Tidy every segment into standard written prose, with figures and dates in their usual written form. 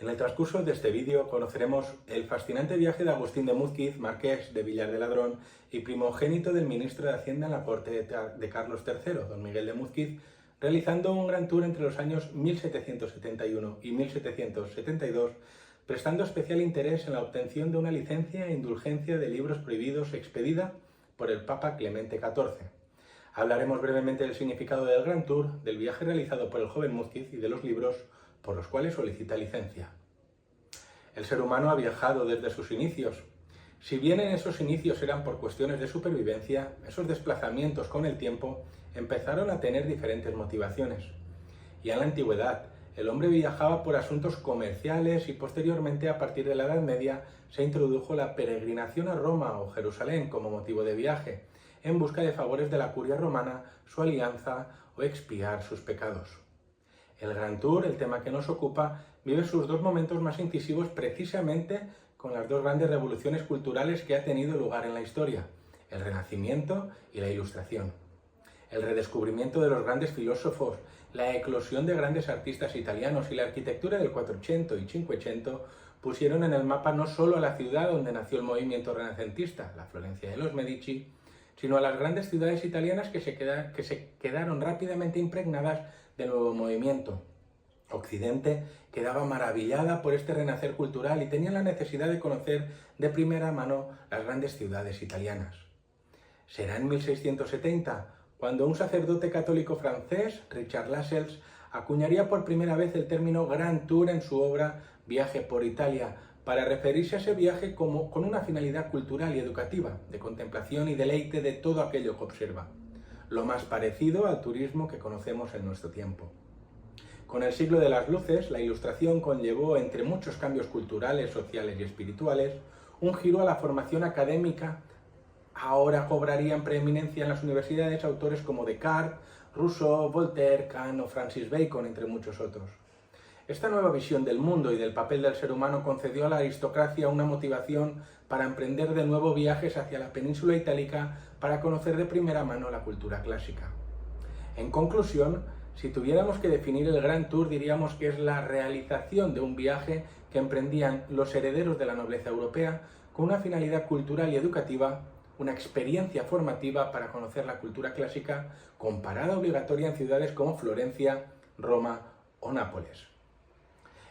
En el transcurso de este vídeo conoceremos el fascinante viaje de Agustín de Múzquiz, marqués de Villar de Ladrón y primogénito del ministro de Hacienda en la corte de Carlos III, don Miguel de Múzquiz, realizando un gran tour entre los años 1771 y 1772, prestando especial interés en la obtención de una licencia e indulgencia de libros prohibidos expedida por el Papa Clemente XIV. Hablaremos brevemente del significado del Gran Tour, del viaje realizado por el joven Múzquiz y de los libros por los cuales solicita licencia. El ser humano ha viajado desde sus inicios. Si bien en esos inicios eran por cuestiones de supervivencia, esos desplazamientos con el tiempo empezaron a tener diferentes motivaciones. Y en la antigüedad, el hombre viajaba por asuntos comerciales y posteriormente, a partir de la Edad Media, se introdujo la peregrinación a Roma o Jerusalén como motivo de viaje, en busca de favores de la curia romana, su alianza o expiar sus pecados. El Gran Tour, el tema que nos ocupa, vive sus dos momentos más incisivos precisamente con las dos grandes revoluciones culturales que ha tenido lugar en la historia, el Renacimiento y la Ilustración. El redescubrimiento de los grandes filósofos, la eclosión de grandes artistas italianos y la arquitectura del Quattrocento y Cinquecento pusieron en el mapa no solo a la ciudad donde nació el movimiento renacentista, la Florencia de los Medici, sino a las grandes ciudades italianas que se quedaron rápidamente impregnadas del nuevo movimiento. Occidente quedaba maravillada por este renacer cultural y tenía la necesidad de conocer de primera mano las grandes ciudades italianas. Será en 1670 cuando un sacerdote católico francés, Richard Lascelles, acuñaría por primera vez el término Grand Tour en su obra Viaje por Italia, para referirse a ese viaje con una finalidad cultural y educativa, de contemplación y deleite de todo aquello que observa, lo más parecido al turismo que conocemos en nuestro tiempo. Con el siglo de las luces, la Ilustración conllevó, entre muchos cambios culturales, sociales y espirituales, un giro a la formación académica. Ahora cobrarían preeminencia en las universidades autores como Descartes, Rousseau, Voltaire, Kant o Francis Bacon, entre muchos otros. Esta nueva visión del mundo y del papel del ser humano concedió a la aristocracia una motivación para emprender de nuevo viajes hacia la península itálica para conocer de primera mano la cultura clásica. En conclusión, si tuviéramos que definir el Gran Tour, diríamos que es la realización de un viaje que emprendían los herederos de la nobleza europea con una finalidad cultural y educativa, una experiencia formativa para conocer la cultura clásica con parada obligatoria en ciudades como Florencia, Roma o Nápoles.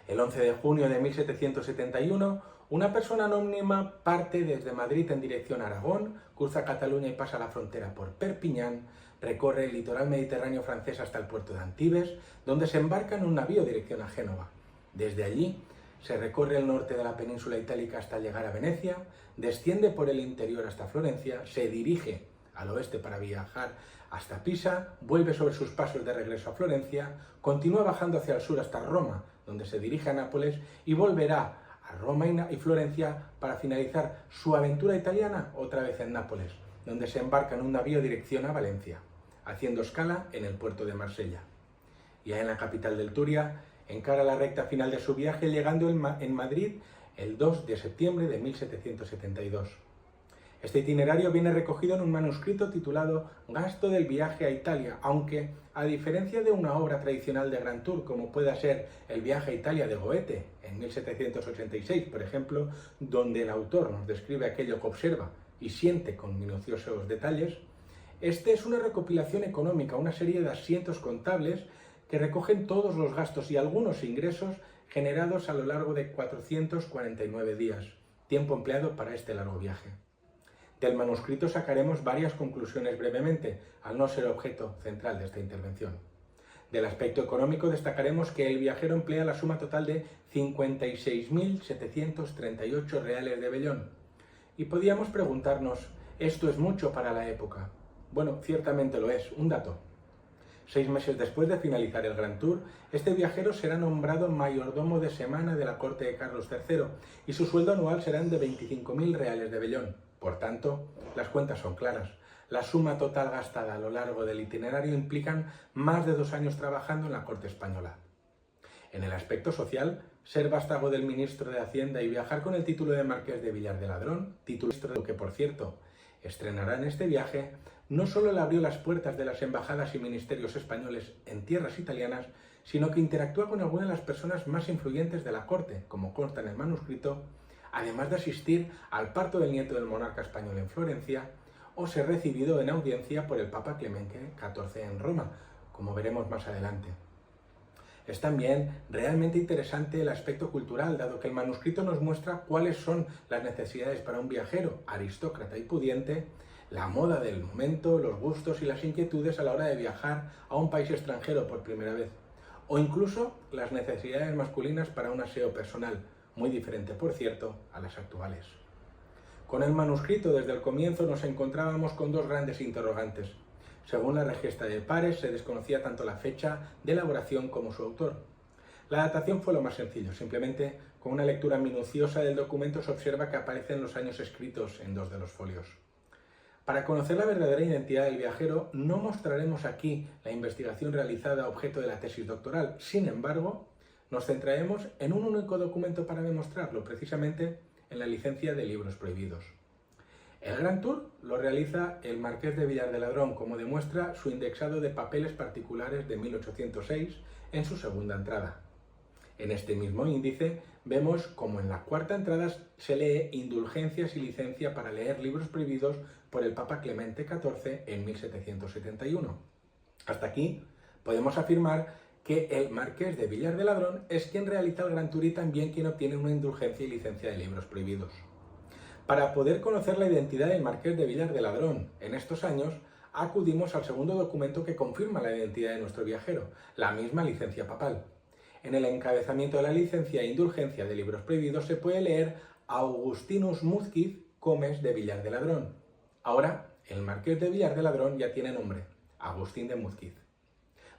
El 11 de junio de 1771, una persona anónima parte desde Madrid en dirección a Aragón, cruza Cataluña y pasa la frontera por Perpiñán, recorre el litoral mediterráneo francés hasta el puerto de Antibes, donde se embarca en un navío dirección a Génova. Desde allí se recorre el norte de la península itálica hasta llegar a Venecia, desciende por el interior hasta Florencia, se dirige al oeste para viajar hasta Pisa, vuelve sobre sus pasos de regreso a Florencia, continúa bajando hacia el sur hasta Roma, donde se dirige a Nápoles, y volverá a Roma y Florencia para finalizar su aventura italiana otra vez en Nápoles, donde se embarca en un navío dirección a Valencia, haciendo escala en el puerto de Marsella. Ya en la capital del Turia, encara la recta final de su viaje, llegando en Madrid el 2 de septiembre de 1772. Este itinerario viene recogido en un manuscrito titulado Gasto del viaje a Italia, aunque, a diferencia de una obra tradicional de Gran Tour, como pueda ser El viaje a Italia de Goethe, en 1786, por ejemplo, donde el autor nos describe aquello que observa y siente con minuciosos detalles, este es una recopilación económica, una serie de asientos contables que recogen todos los gastos y algunos ingresos generados a lo largo de 449 días, tiempo empleado para este largo viaje. Del manuscrito sacaremos varias conclusiones brevemente, al no ser objeto central de esta intervención. Del aspecto económico destacaremos que el viajero emplea la suma total de 56.738 reales de vellón. Y podíamos preguntarnos, ¿esto es mucho para la época? Bueno, ciertamente lo es, un dato. 6 meses después de finalizar el Gran Tour, este viajero será nombrado mayordomo de semana de la corte de Carlos III y su sueldo anual serán de 25.000 reales de vellón. Por tanto, las cuentas son claras. La suma total gastada a lo largo del itinerario implican más de 2 años trabajando en la corte española. En el aspecto social, ser vástago del ministro de Hacienda y viajar con el título de marqués de Villar de Ladrón, título que, por cierto, estrenará en este viaje, no solo le abrió las puertas de las embajadas y ministerios españoles en tierras italianas, sino que interactúa con algunas de las personas más influyentes de la corte, como consta en el manuscrito, además de asistir al parto del nieto del monarca español en Florencia, o ser recibido en audiencia por el Papa Clemente XIV en Roma, como veremos más adelante. Es también realmente interesante el aspecto cultural, dado que el manuscrito nos muestra cuáles son las necesidades para un viajero, aristócrata y pudiente, la moda del momento, los gustos y las inquietudes a la hora de viajar a un país extranjero por primera vez, o incluso las necesidades masculinas para un aseo personal, muy diferente, por cierto, a las actuales. Con el manuscrito desde el comienzo nos encontrábamos con dos grandes interrogantes. Según la Regesta de Pares, se desconocía tanto la fecha de elaboración como su autor. La datación fue lo más sencillo, simplemente con una lectura minuciosa del documento se observa que aparecen los años escritos en dos de los folios. Para conocer la verdadera identidad del viajero, no mostraremos aquí la investigación realizada objeto de la tesis doctoral. Sin embargo, nos centraremos en un único documento para demostrarlo, precisamente en la licencia de libros prohibidos. El Gran Tour lo realiza el Marqués de Villar de Ladrón, como demuestra su indexado de papeles particulares de 1806 en su segunda entrada. En este mismo índice vemos como en la cuarta entrada se lee indulgencias y licencia para leer libros prohibidos por el Papa Clemente XIV en 1771. Hasta aquí podemos afirmar que el Marqués de Villar de Ladrón es quien realiza el Gran Tour y también quien obtiene una indulgencia y licencia de libros prohibidos. Para poder conocer la identidad del Marqués de Villar de Ladrón en estos años, acudimos al segundo documento que confirma la identidad de nuestro viajero, la misma licencia papal. En el encabezamiento de la licencia e indulgencia de libros prohibidos se puede leer Augustinus Múzquiz Comes de Villar de Ladrón. Ahora, el Marqués de Villar de Ladrón ya tiene nombre, Agustín de Múzquiz.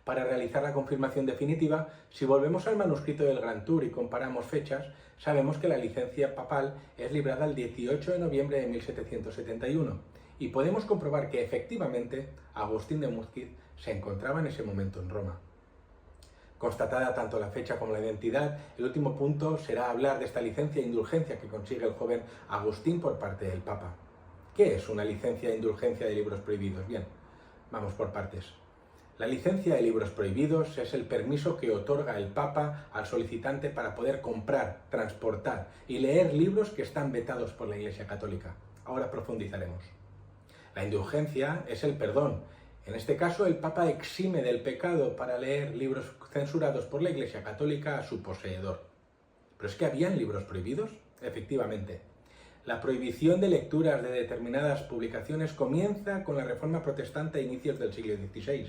Para realizar la confirmación definitiva, si volvemos al manuscrito del Gran Tour y comparamos fechas, sabemos que la licencia papal es librada el 18 de noviembre de 1771 y podemos comprobar que efectivamente Agustín de Múzquiz se encontraba en ese momento en Roma. Constatada tanto la fecha como la identidad, el último punto será hablar de esta licencia e indulgencia que consigue el joven Agustín por parte del Papa. ¿Qué es una licencia e indulgencia de libros prohibidos? Bien, vamos por partes. La licencia de libros prohibidos es el permiso que otorga el Papa al solicitante para poder comprar, transportar y leer libros que están vetados por la Iglesia Católica. Ahora profundizaremos. La indulgencia es el perdón. En este caso, el Papa exime del pecado para leer libros censurados por la Iglesia Católica a su poseedor. ¿Pero es que habían libros prohibidos? Efectivamente. La prohibición de lecturas de determinadas publicaciones comienza con la Reforma Protestante a inicios del siglo XVI.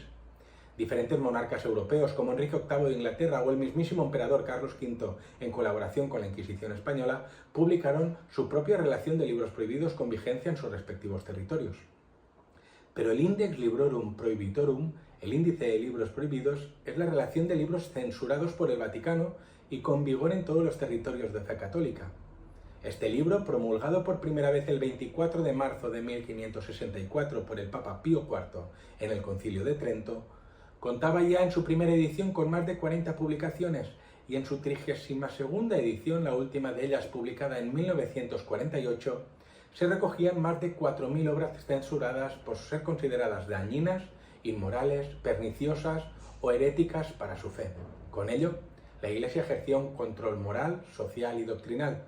Diferentes monarcas europeos, como Enrique VIII de Inglaterra o el mismísimo emperador Carlos V, en colaboración con la Inquisición española, publicaron su propia relación de libros prohibidos con vigencia en sus respectivos territorios. Pero el Index Librorum Prohibitorum, el índice de libros prohibidos, es la relación de libros censurados por el Vaticano y con vigor en todos los territorios de fe católica. Este libro, promulgado por primera vez el 24 de marzo de 1564 por el Papa Pío IV en el Concilio de Trento, contaba ya en su primera edición con más de 40 publicaciones y en su 32ª edición, la última de ellas publicada en 1948, se recogían más de 4.000 obras censuradas por ser consideradas dañinas, inmorales, perniciosas o heréticas para su fe. Con ello, la Iglesia ejercía un control moral, social y doctrinal.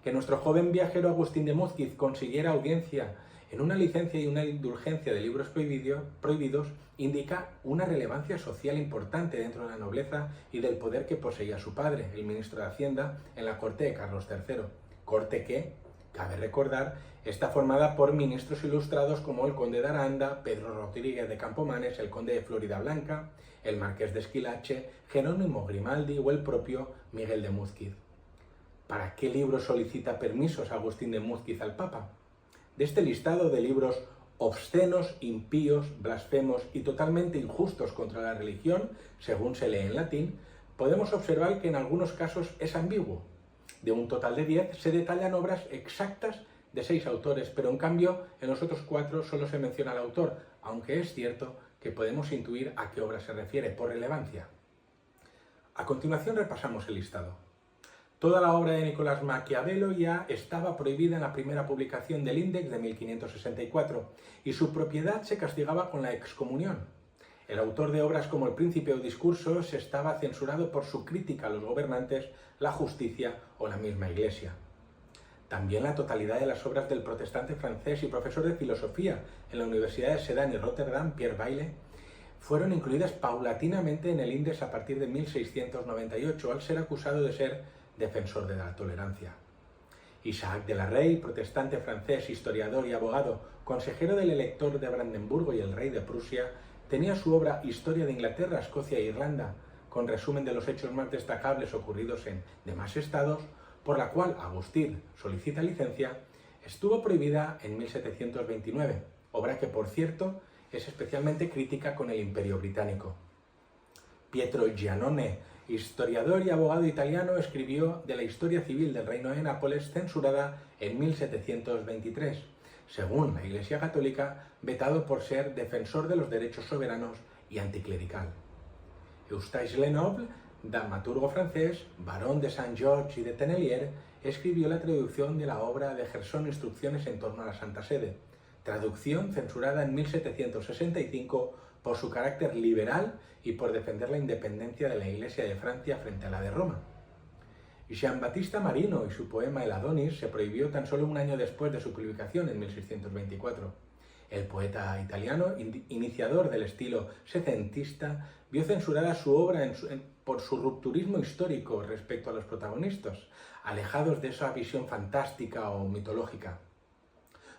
Que nuestro joven viajero Agustín de Múzquiz consiguiera audiencia en una licencia y una indulgencia de libros prohibidos indica una relevancia social importante dentro de la nobleza y del poder que poseía su padre, el ministro de Hacienda, en la corte de Carlos III. Corte que, cabe recordar, está formada por ministros ilustrados como el conde de Aranda, Pedro Rodríguez de Campomanes, el conde de Floridablanca, el marqués de Esquilache, Jerónimo Grimaldi o el propio Miguel de Múzquiz. ¿Para qué libro solicita permisos Agustín de Múzquiz al Papa? De este listado de libros obscenos, impíos, blasfemos y totalmente injustos contra la religión, según se lee en latín, podemos observar que en algunos casos es ambiguo. De un total de 10 se detallan obras exactas de 6 autores, pero en cambio en los otros 4 solo se menciona al autor, aunque es cierto que podemos intuir a qué obra se refiere por relevancia. A continuación repasamos el listado. Toda la obra de Nicolás Maquiavelo ya estaba prohibida en la primera publicación del Índex de 1564 y su propiedad se castigaba con la excomunión. El autor de obras como El Príncipe o Discursos estaba censurado por su crítica a los gobernantes, la justicia o la misma Iglesia. También la totalidad de las obras del protestante francés y profesor de filosofía en la Universidad de Sedan y Rotterdam, Pierre Bayle, fueron incluidas paulatinamente en el Índex a partir de 1698, al ser acusado de ser defensor de la tolerancia. Isaac de la Rey, protestante francés, historiador y abogado, consejero del elector de Brandenburgo y el rey de Prusia, tenía su obra Historia de Inglaterra, Escocia e Irlanda, con resumen de los hechos más destacables ocurridos en demás estados, por la cual Agustín solicita licencia, estuvo prohibida en 1729, obra que, por cierto, es especialmente crítica con el Imperio Británico. Pietro Giannone, historiador y abogado italiano, escribió de la historia civil del Reino de Nápoles, censurada en 1723, según la Iglesia Católica, vetado por ser defensor de los derechos soberanos y anticlerical. Eustache Lenoble, dramaturgo francés, barón de Saint-Georges y de Tennelier, escribió la traducción de la obra de Gerson Instrucciones en torno a la Santa Sede, traducción censurada en 1765 por su carácter liberal y por defender la independencia de la Iglesia de Francia frente a la de Roma. Jean-Baptiste Marino y su poema El Adonis se prohibió tan solo un año después de su publicación, en 1624. El poeta italiano, iniciador del estilo secentista, vio censurada su obra por su rupturismo histórico respecto a los protagonistas, alejados de esa visión fantástica o mitológica.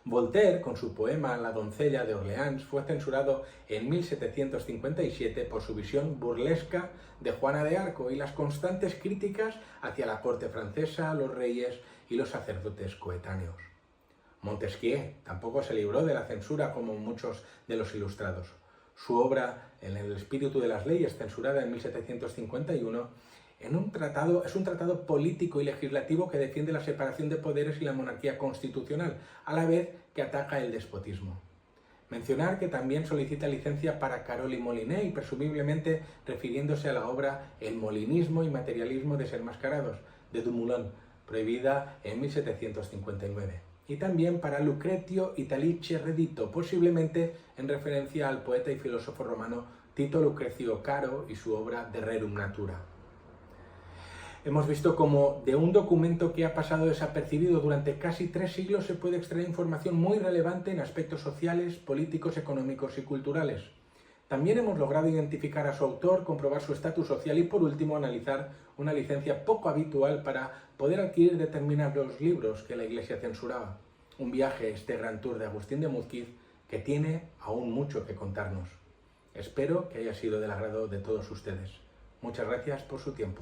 Voltaire, con su poema La doncella de Orleans, fue censurado en 1757 por su visión burlesca de Juana de Arco y las constantes críticas hacia la corte francesa, los reyes y los sacerdotes coetáneos. Montesquieu tampoco se libró de la censura como muchos de los ilustrados. Su obra, En el espíritu de las leyes, censurada en 1751, es un tratado político y legislativo que defiende la separación de poderes y la monarquía constitucional, a la vez que ataca el despotismo. Mencionar que también solicita licencia para Carol y Molinet, presumiblemente refiriéndose a la obra El molinismo y materialismo desenmascarados, de Dumoulin, prohibida en 1759. Y también para Lucretio Italice Redito, posiblemente en referencia al poeta y filósofo romano Tito Lucrecio Caro y su obra De Rerum Natura. Hemos visto cómo de un documento que ha pasado desapercibido durante casi 3 siglos se puede extraer información muy relevante en aspectos sociales, políticos, económicos y culturales. También hemos logrado identificar a su autor, comprobar su estatus social y, por último, analizar una licencia poco habitual para poder adquirir determinados libros que la Iglesia censuraba. Un viaje, este gran tour de Agustín de Múzquiz, que tiene aún mucho que contarnos. Espero que haya sido del agrado de todos ustedes. Muchas gracias por su tiempo.